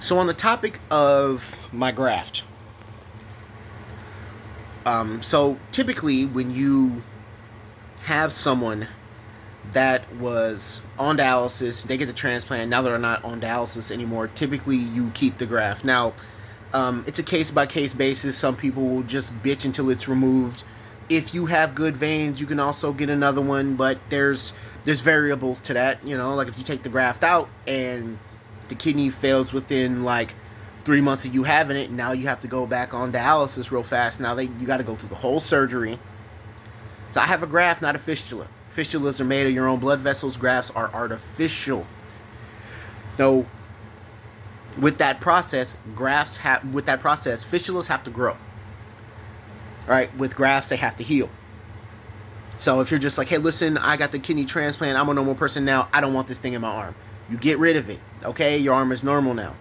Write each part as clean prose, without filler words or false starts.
So on the topic of my graft, so typically when you have someone that was on dialysis, they get the transplant. Now they're not on dialysis anymore. Typically, you keep the graft. Now, it's a case by case basis. Some people will just bitch until it's removed. If you have good veins, you can also get another one, but there's variables to that. You know, like if you take the graft out and the kidney fails within like 3 months of you having it, now you have to go back on dialysis real fast. Now you got to go through the whole surgery. So I have a graft, not a fistula. Fistulas are made of your own blood vessels. Grafts are artificial. So with that process, fistulas have to grow. Right? With grafts, they have to heal. So if you're just like, hey, listen, I got the kidney transplant. I'm a normal person now. I don't want this thing in my arm. You get rid of it. Okay? Your arm is normal now.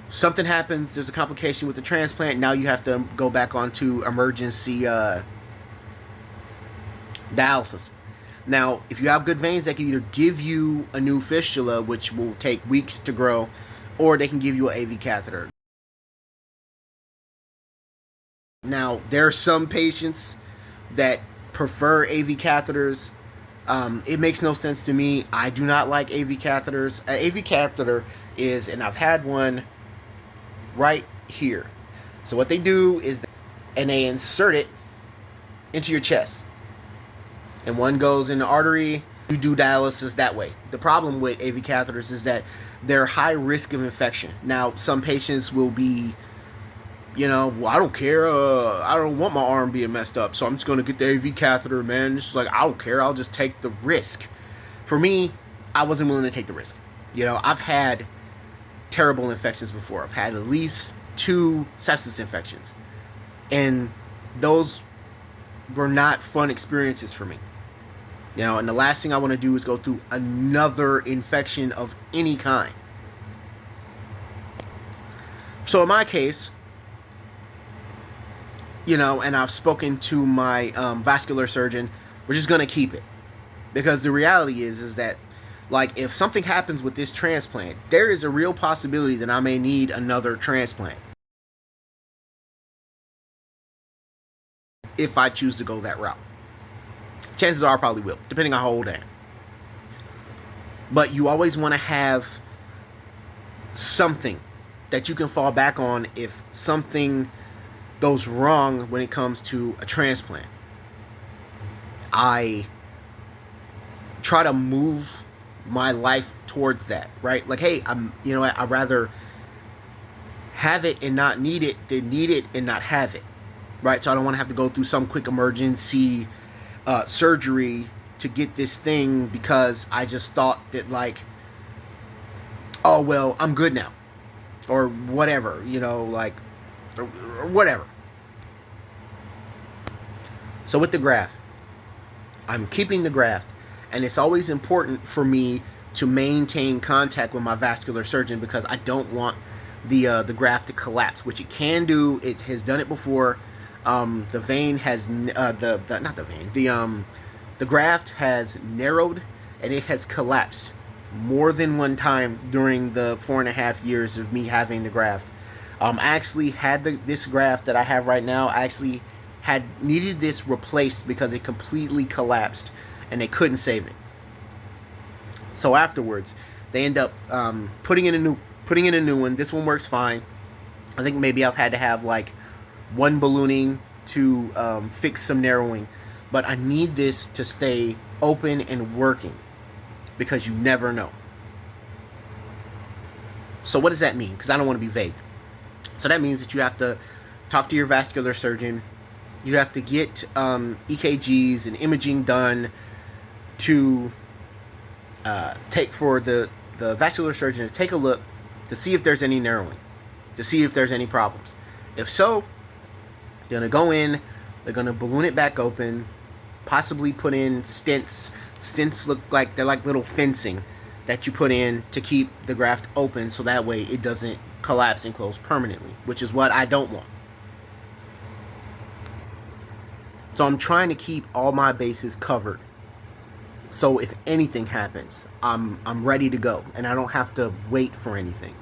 Something happens. There's a complication with the transplant. Now you have to go back onto emergency dialysis. Now, if you have good veins, they can either give you a new fistula, which will take weeks to grow, or they can give you an AV catheter. Now, there are some patients that prefer AV catheters. It makes no sense to me. I do not like AV catheters. An AV catheter is, and I've had one right here. So what they do is, and they insert it into your chest. And one goes in the artery. You do dialysis that way. The problem with AV catheters is that they're high risk of infection. Now, some patients will be, well, I don't care. I don't want my arm being messed up, so I'm just gonna get the AV catheter, man. Just like, I don't care. I'll just take the risk. For me, I wasn't willing to take the risk. I've had terrible infections before. I've had at least 2 sepsis infections, and those were not fun experiences for me. And the last thing I want to do is go through another infection of any kind. So in my case, and I've spoken to my vascular surgeon, we're just going to keep it. Because the reality is that, like, if something happens with this transplant, there is a real possibility that I may need another transplant. If I choose to go that route. Chances are I probably will, depending on how old I am. But you always want to have something that you can fall back on if something goes wrong when it comes to a transplant. I try to move my life towards that, right? Like, hey, I'd rather have it and not need it than need it and not have it, right? So I don't want to have to go through some quick emergency surgery to get this thing because I just thought that, like, oh, well, I'm good now, or whatever, or whatever. So with the graft, I'm keeping the graft, and it's always important for me to maintain contact with my vascular surgeon because I don't want the graft to collapse, which it can do. It has done it before. The vein has the graft has narrowed and it has collapsed more than one time during the 4.5 years of me having the graft. I actually had this graft that I have right now. I actually had needed this replaced because it completely collapsed and they couldn't save it. So afterwards, they end up putting in a new one. This one works fine. I think maybe I've had to have like one ballooning to fix some narrowing, but I need this to stay open and working because you never know. So what does that mean? Because I don't want to be vague. So that means that you have to talk to your vascular surgeon. You have to get EKGs and imaging done to take for the vascular surgeon to take a look to see if there's any narrowing, to see if there's any problems. If so, they're going to go in, they're going to balloon it back open, possibly put in stents. Stents look like they're like little fencing that you put in to keep the graft open so that way it doesn't collapse and close permanently, which is what I don't want. So I'm trying to keep all my bases covered. So if anything happens, I'm ready to go and I don't have to wait for anything.